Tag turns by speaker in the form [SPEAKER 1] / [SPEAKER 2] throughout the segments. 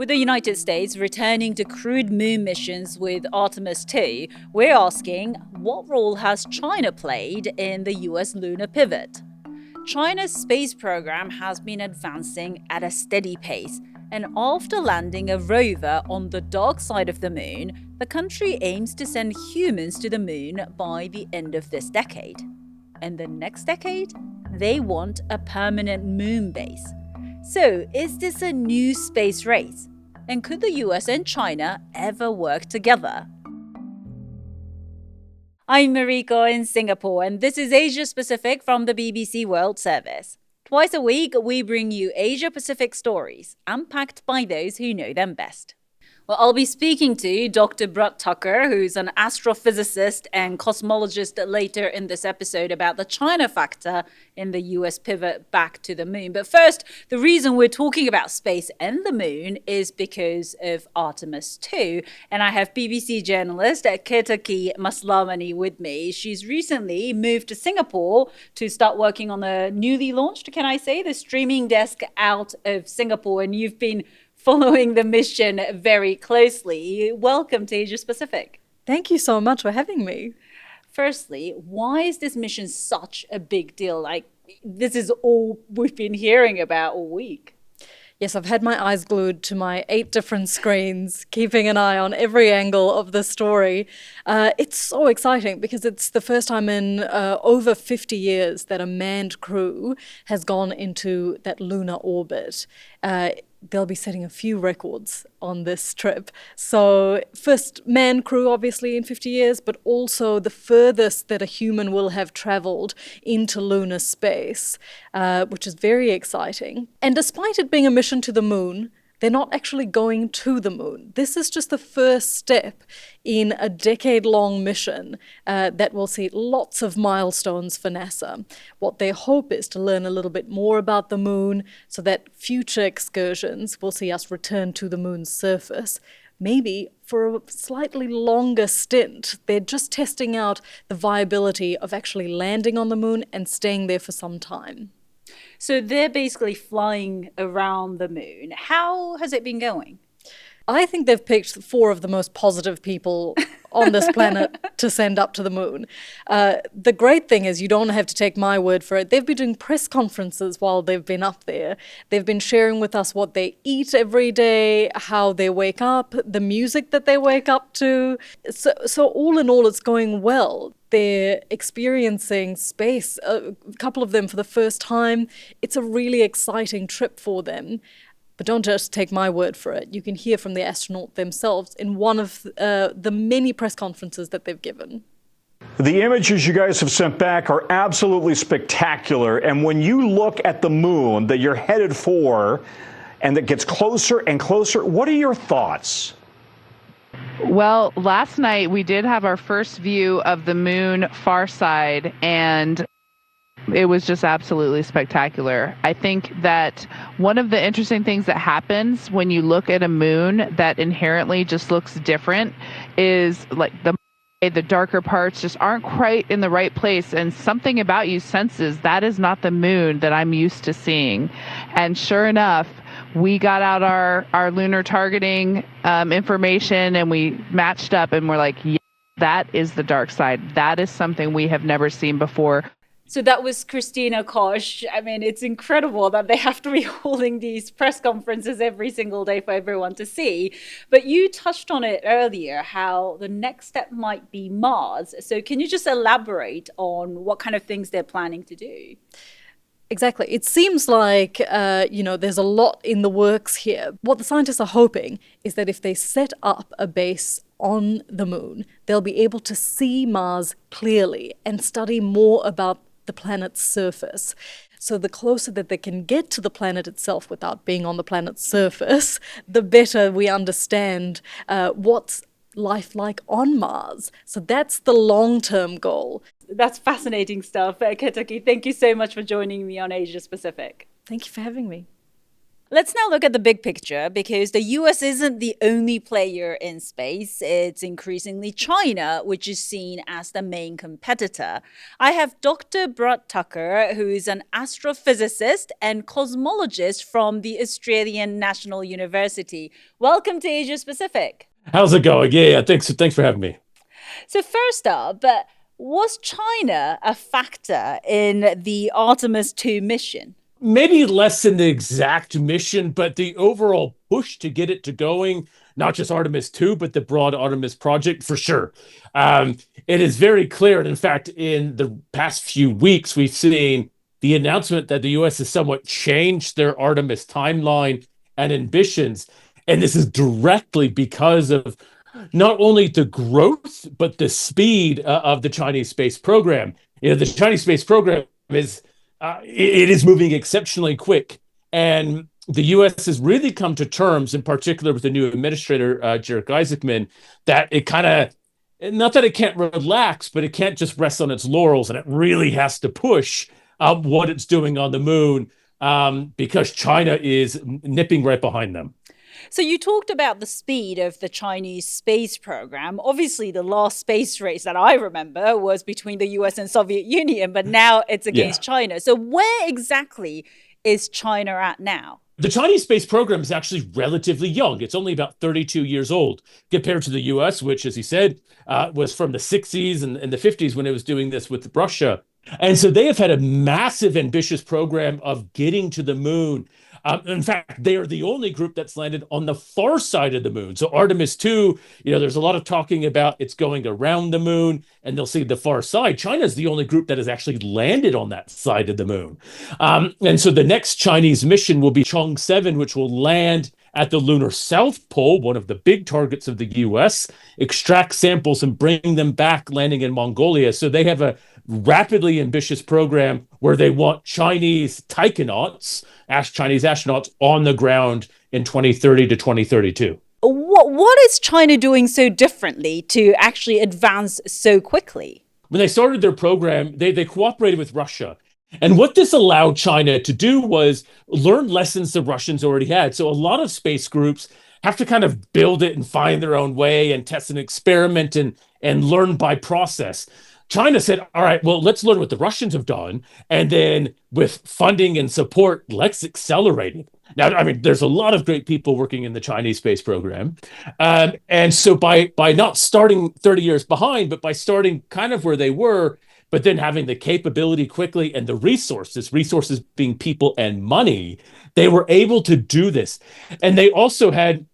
[SPEAKER 1] With the United States returning to crewed moon missions with Artemis 2, we're asking, what role has China played in the US lunar pivot? China's space program has been advancing at a steady pace, and after landing a rover on the dark side of the moon, the country aims to send humans to the moon by the end of this decade. And the next decade, they want a permanent moon base. So, is this a new space race? And could the US and China ever work together? I'm Mariko in Singapore, and this is Asia Pacific from the BBC World Service. Twice a week, we bring you Asia Pacific stories, unpacked by those who know them best. Well, I'll be speaking to Dr. Brett Tucker, who's an astrophysicist and cosmologist later in this episode about the China factor in the US pivot back to the moon. But first, the reason we're talking about space and the moon is because of Artemis 2. And I have BBC journalist Ketaki Maslamani with me. She's recently moved to Singapore to start working on the newly launched, can I say, the streaming desk out of Singapore. And you've been following the mission very closely. Welcome to Asia Pacific.
[SPEAKER 2] Thank you so much for having me.
[SPEAKER 1] Firstly, why is this mission such a big deal? This is all we've been hearing about all week.
[SPEAKER 2] Yes, I've had my eyes glued to my 8 different screens, keeping an eye on every angle of the story. It's so exciting because it's the first time in over 50 years that a manned crew has gone into that lunar orbit. They'll be setting a few records on this trip. So first manned crew, obviously, in 50 years, but also the furthest that a human will have traveled into lunar space, which is very exciting. And despite it being a mission to the moon, they're not actually going to the moon. This is just the first step in a decade-long mission that will see lots of milestones for NASA. What they hope is to learn a little bit more about the moon so that future excursions will see us return to the moon's surface, maybe for a slightly longer stint. They're just testing out the viability of actually landing on the moon and staying there for some time.
[SPEAKER 1] So they're basically flying around the moon. How has it been going?
[SPEAKER 2] I think they've picked 4 of the most positive people on this planet to send up to the moon. The great thing is you don't have to take my word for it. They've been doing press conferences while they've been up there. They've been sharing with us what they eat every day, how they wake up, the music that they wake up to. So all in all, it's going well. They're experiencing space, a couple of them for the first time. It's a really exciting trip for them. But don't just take my word for it. You can hear from the astronaut themselves in one of the many press conferences that they've given.
[SPEAKER 3] The images you guys have sent back are absolutely spectacular. And when you look at the moon that you're headed for and that gets closer and closer, what are your thoughts?
[SPEAKER 4] Well, last night we did have our first view of the moon far side, and it was just absolutely spectacular. I think that one of the interesting things that happens when you look at a moon that inherently just looks different is like the darker parts just aren't quite in the right place, and something about you senses that is not the moon that I'm used to seeing. And sure enough, we got out our lunar targeting information, and we matched up, and we're like, yeah, that is the dark side. That is something we have never seen before.
[SPEAKER 1] So that was Christina Koch. I mean, it's incredible that they have to be holding these press conferences every single day for everyone to see. But you touched on it earlier, how the next step might be Mars. So can you just elaborate on what kind of things they're planning to do?
[SPEAKER 2] Exactly. It seems like, there's a lot in the works here. What the scientists are hoping is that if they set up a base on the moon, they'll be able to see Mars clearly and study more about the planet's surface. So the closer that they can get to the planet itself without being on the planet's surface, the better we understand what's life like on Mars. So that's the long-term goal.
[SPEAKER 1] That's fascinating stuff. Ketaki, thank you so much for joining me on Asia Pacific.
[SPEAKER 2] Thank you for having me.
[SPEAKER 1] Let's now look at the big picture because the US isn't the only player in space. It's increasingly China, which is seen as the main competitor. I have Dr. Brett Tucker, who is an astrophysicist and cosmologist from the Australian National University. Welcome to Asia Pacific.
[SPEAKER 5] How's it going? Yeah. Thanks for having me.
[SPEAKER 1] So, first up, was China a factor in the Artemis 2 mission?
[SPEAKER 5] Maybe less in the exact mission, but the overall push to get it to going, not just Artemis 2, but the broad Artemis project for sure. It is very clear. And in fact, in the past few weeks, we've seen the announcement that the US has somewhat changed their Artemis timeline and ambitions. And this is directly because of not only the growth, but the speed of the Chinese space program. The Chinese space program it is moving exceptionally quick. And the U.S. has really come to terms, in particular with the new administrator, Jarek Isaacman, that it kind of, not that it can't relax, but it can't just rest on its laurels, and it really has to push what it's doing on the moon because China is nipping right behind them.
[SPEAKER 1] So you talked about the speed of the Chinese space program. Obviously, the last space race that I remember was between the US and Soviet Union, but now it's against China. So where exactly is China at now?
[SPEAKER 5] The Chinese space program is actually relatively young. It's only about 32 years old compared to the US, which, as he said, was from the 60s and the 50s when it was doing this with Russia. And so they have had a massive, ambitious program of getting to the moon. In fact, they are the only group that's landed on the far side of the moon. So Artemis 2, there's a lot of talking about it's going around the moon and they'll see the far side. China's the only group that has actually landed on that side of the moon. And so the next Chinese mission will be Chang'e 7, which will land at the lunar South Pole, one of the big targets of the US, extract samples and bring them back, landing in Mongolia. So they have a rapidly ambitious program where they want Chinese taikonauts, Chinese astronauts, on the ground in 2030 to 2032.
[SPEAKER 1] What is China doing so differently to actually advance so quickly?
[SPEAKER 5] When they started their program, they cooperated with Russia. And what this allowed China to do was learn lessons the Russians already had. So a lot of space groups have to kind of build it and find their own way and test and experiment and learn by process. China said, all right, well, let's learn what the Russians have done. And then with funding and support, let's accelerate it. Now, I mean, there's a lot of great people working in the Chinese space program. And so by not starting 30 years behind, but by starting kind of where they were, but then having the capability quickly and the resources being people and money, they were able to do this. And they also had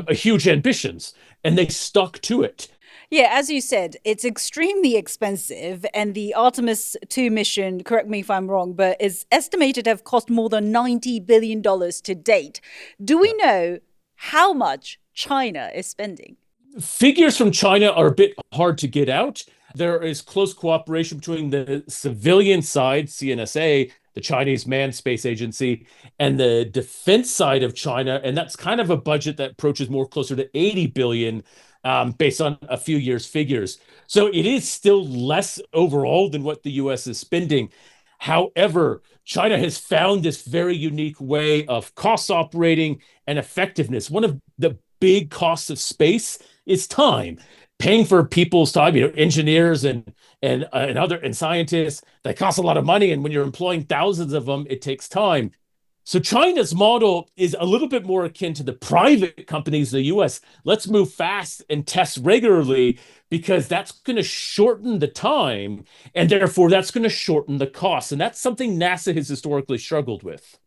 [SPEAKER 5] huge ambitions, and they stuck to it.
[SPEAKER 1] Yeah, as you said, it's extremely expensive, and the Artemis 2 mission, correct me if I'm wrong, but is estimated to have cost more than $90 billion to date. Do we know how much China is spending?
[SPEAKER 5] Figures from China are a bit hard to get out. There is close cooperation between the civilian side, CNSA, the Chinese Manned Space Agency, and the defense side of China, and that's kind of a budget that approaches more closer to 80 billion based on a few years' figures. So it is still less overall than what the US is spending. However, China has found this very unique way of cost operating and effectiveness. One of the big costs of space is time. Paying for people's time, engineers and scientists, that costs a lot of money. And when you're employing thousands of them, it takes time. So China's model is a little bit more akin to the private companies in the US. Let's move fast and test regularly because that's going to shorten the time, and therefore that's going to shorten the cost. And that's something NASA has historically struggled with.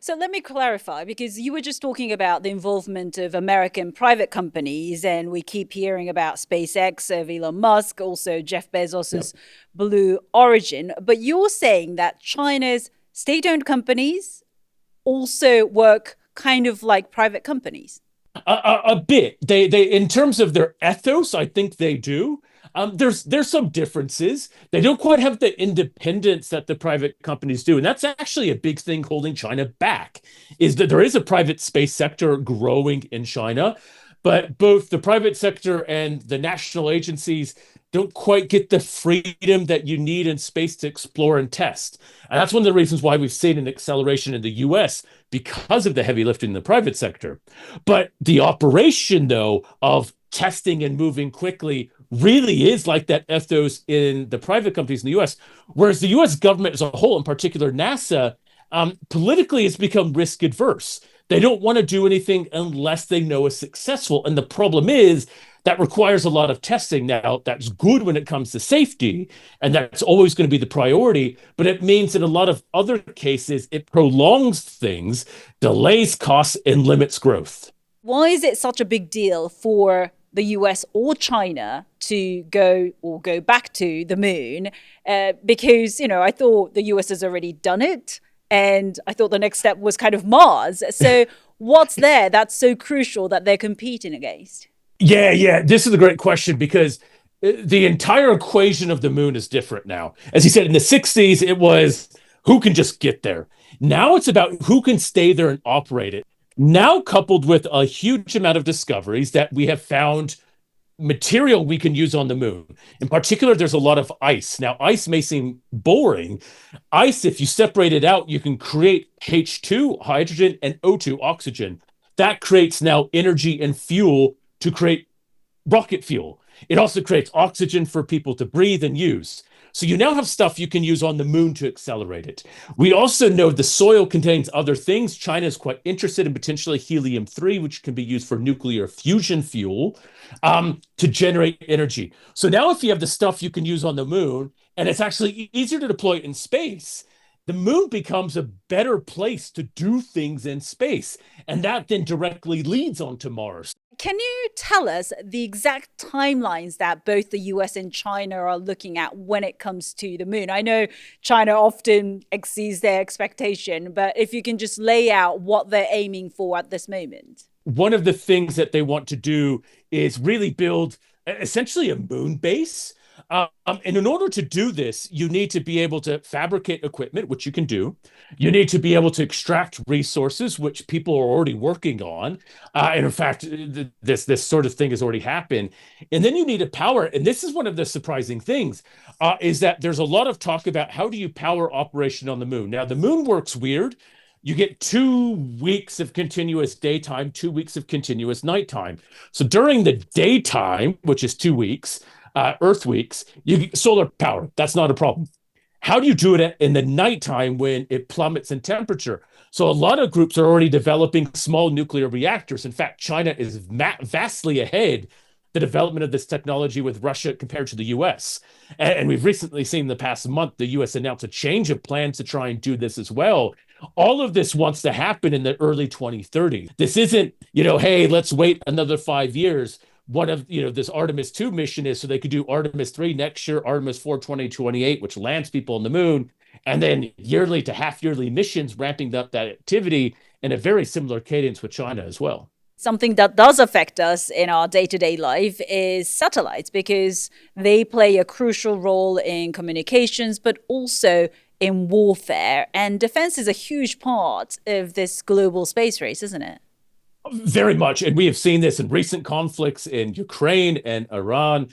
[SPEAKER 1] So let me clarify, because you were just talking about the involvement of American private companies, and we keep hearing about SpaceX of Elon Musk, also Jeff Bezos's Blue Origin. But you're saying that China's state-owned companies also work kind of like private companies?
[SPEAKER 5] A bit. They in terms of their ethos, I think they do. There's some differences. They don't quite have the independence that the private companies do. And that's actually a big thing holding China back, is that there is a private space sector growing in China. but both the private sector and the national agencies don't quite get the freedom that you need in space to explore and test. And that's one of the reasons why we've seen an acceleration in the US because of the heavy lifting in the private sector. But the operation, though, of testing and moving quickly really is like that ethos in the private companies in the US, whereas the US government as a whole, in particular NASA, politically has become risk adverse. They don't want to do anything unless they know it's successful. And the problem is that requires a lot of testing. Now, that's good when it comes to safety, and that's always going to be the priority. But it means in a lot of other cases, it prolongs things, delays costs, and limits growth.
[SPEAKER 1] Why is it such a big deal for the US or China to go back to the moon? Because, I thought the US has already done it. And I thought the next step was kind of Mars. So what's there that's so crucial that they're competing against?
[SPEAKER 5] Yeah. This is a great question because the entire equation of the moon is different now. As you said, in the 60s, it was who can just get there. Now it's about who can stay there and operate it. Now, coupled with a huge amount of discoveries that we have found material we can use on the moon. In particular, there's a lot of ice. Now, ice may seem boring. Ice, if you separate it out, you can create H2, hydrogen, and O2, oxygen. That creates now energy and fuel to create rocket fuel. It also creates oxygen for people to breathe and use. So you now have stuff you can use on the moon to accelerate it. We also know the soil contains other things. China is quite interested in potentially helium-3, which can be used for nuclear fusion fuel to generate energy. So now if you have the stuff you can use on the moon, and it's actually easier to deploy it in space, the moon becomes a better place to do things in space. And that then directly leads onto Mars.
[SPEAKER 1] Can you tell us the exact timelines that both the US and China are looking at when it comes to the moon? I know China often exceeds their expectation, but if you can just lay out what they're aiming for at this moment.
[SPEAKER 5] One of the things that they want to do is really build essentially a moon base. And in order to do this, you need to be able to fabricate equipment, which you can do. You need to be able to extract resources, which people are already working on. And in fact, this sort of thing has already happened. And then you need to power. And this is one of the surprising things, is that there's a lot of talk about how do you power operation on the moon. Now, the moon works weird. You get 2 weeks of continuous daytime, 2 weeks of continuous nighttime. So during the daytime, which is 2 weeks, Earth weeks, you get solar power. That's not a problem. How do you do it in the nighttime when it plummets in temperature? So a lot of groups are already developing small nuclear reactors. In fact, China is vastly ahead the development of this technology with Russia compared to the US. And we've recently seen in the past month, the US announced a change of plans to try and do this as well. All of this wants to happen in the early 2030s. This isn't, hey, let's wait another 5 years. One of this Artemis 2 mission is so they could do Artemis 3 next year, Artemis 4 2028, which lands people on the moon, and then yearly to half yearly missions ramping up that activity in a very similar cadence with China as well.
[SPEAKER 1] Something that does affect us in our day-to-day life is satellites, because they play a crucial role in communications, but also in warfare. And defense is a huge part of this global space race, isn't it?
[SPEAKER 5] Very much. And we have seen this in recent conflicts in Ukraine and Iran,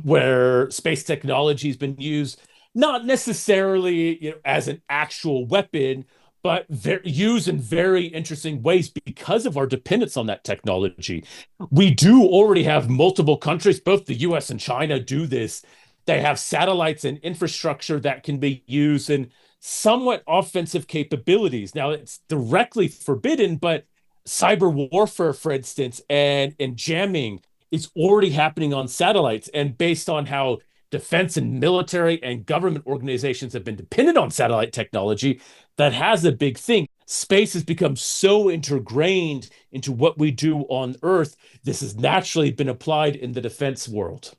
[SPEAKER 5] where space technology has been used, not necessarily as an actual weapon, but used in very interesting ways because of our dependence on that technology. We do already have multiple countries, both the US and China do this. They have satellites and infrastructure that can be used in somewhat offensive capabilities. Now, it's directly forbidden, but cyber warfare, for instance, and jamming is already happening on satellites. And based on how defense and military and government organizations have been dependent on satellite technology, that has a big thing. Space has become so ingrained into what we do on Earth. This has naturally been applied in the defense world.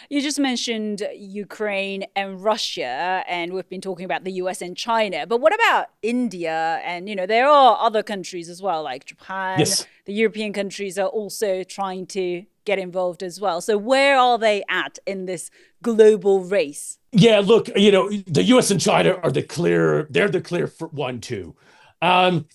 [SPEAKER 1] You just mentioned Ukraine and Russia, and we've been talking about the US and China. But what about India? And, there are other countries as well, like Japan.
[SPEAKER 5] Yes.
[SPEAKER 1] The European countries are also trying to get involved as well. So where are they at in this global race?
[SPEAKER 5] Yeah, look, the US and China are they're the clear 1-2.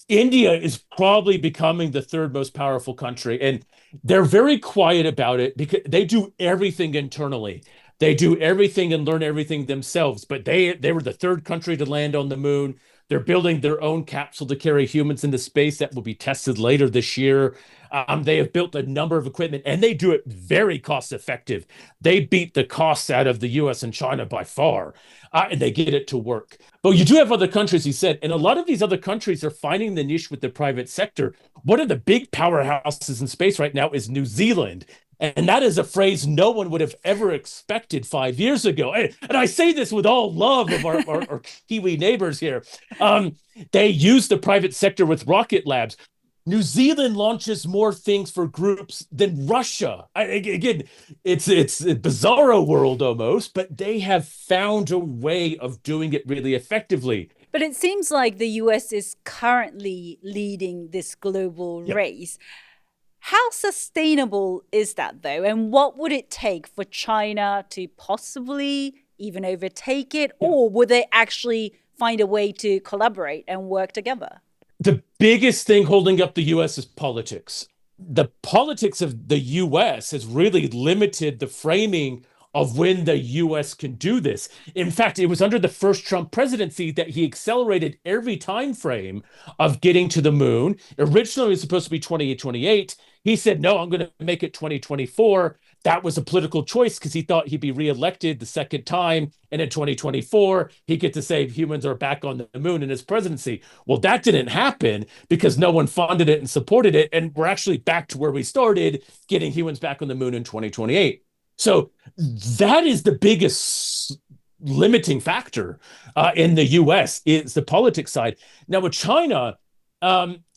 [SPEAKER 5] India is probably becoming the third most powerful country, and they're very quiet about it because they do everything internally. They do everything and learn everything themselves. But they were the third country to land on the moon. They're building their own capsule to carry humans into space that will be tested later this year. They have built a number of equipment, and they do it very cost effective. They beat the costs out of the US and China by far, and they get it to work. But you do have other countries, he said, and a lot of these other countries are finding the niche with the private sector. One of the big powerhouses in space right now is New Zealand. And that is a phrase no one would have ever expected 5 years ago. And I say this with all love of our Kiwi neighbors here. They use the private sector with Rocket Labs. New Zealand launches more things for groups than Russia. Again, it's a bizarro world almost, but they have found a way of doing it really effectively.
[SPEAKER 1] But it seems like the US is currently leading this global race. How sustainable is that, though? And what would it take for China to possibly even overtake it? Or would they actually find a way to collaborate and work together?
[SPEAKER 5] The biggest thing holding up the US is politics. The politics of the US has really limited the framing of when the US can do this. In fact, it was under the first Trump presidency that he accelerated every time frame of getting to the moon. Originally, it was supposed to be 2028. He said, no, I'm going to make it 2024. That was a political choice because he thought he'd be reelected the second time. And in 2024, he get to say humans are back on the moon in his presidency. Well, that didn't happen because no one funded it and supported it. And we're actually back to where we started, getting humans back on the moon in 2028. So that is the biggest limiting factor in the US is the politics side. Now with China,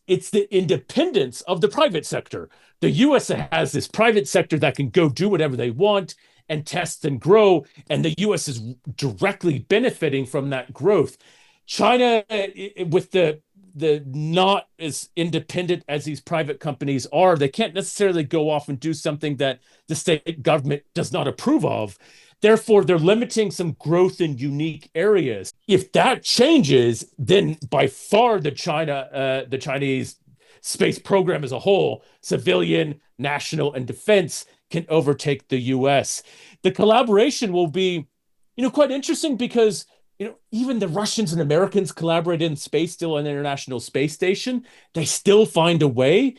[SPEAKER 5] it's the independence of the private sector. The US has this private sector that can go do whatever they want and test and grow, and the US is directly benefiting from that growth. China, with the not as independent as these private companies are, they can't necessarily go off and do something that the state government does not approve of. Therefore, they're limiting some growth in unique areas. If that changes, then by far the Chinese space program as a whole, civilian, national, and defense, can overtake the US. The collaboration will be, quite interesting because even the Russians and Americans collaborate in space, still on the International Space Station. They still find a way.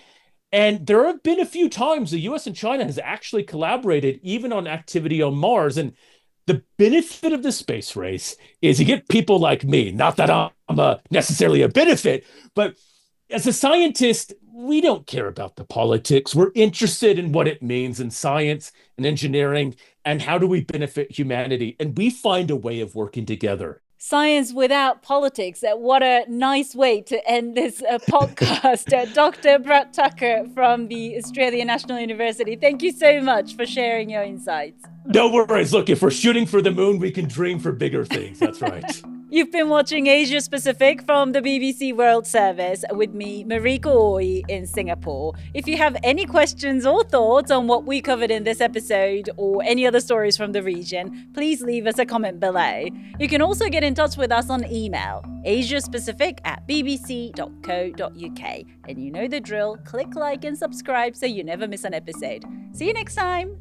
[SPEAKER 5] And there have been a few times the US and China has actually collaborated even on activity on Mars. And the benefit of the space race is you get people like me, not that I'm necessarily a benefit, but as a scientist, we don't care about the politics. We're interested in what it means in science and engineering and how do we benefit humanity. And we find a way of working together.
[SPEAKER 1] Science without politics. What a nice way to end this podcast. Dr. Brett Tucker from the Australian National University, thank you so much for sharing your insights.
[SPEAKER 5] No worries. Look, if we're shooting for the moon, we can dream for bigger things. That's right.
[SPEAKER 1] You've been watching Asia Pacific from the BBC World Service with me, Mariko Oi, in Singapore. If you have any questions or thoughts on what we covered in this episode or any other stories from the region, please leave us a comment below. You can also get in touch with us on email, asiapacific@bbc.co.uk. And you know the drill, click like and subscribe so you never miss an episode. See you next time.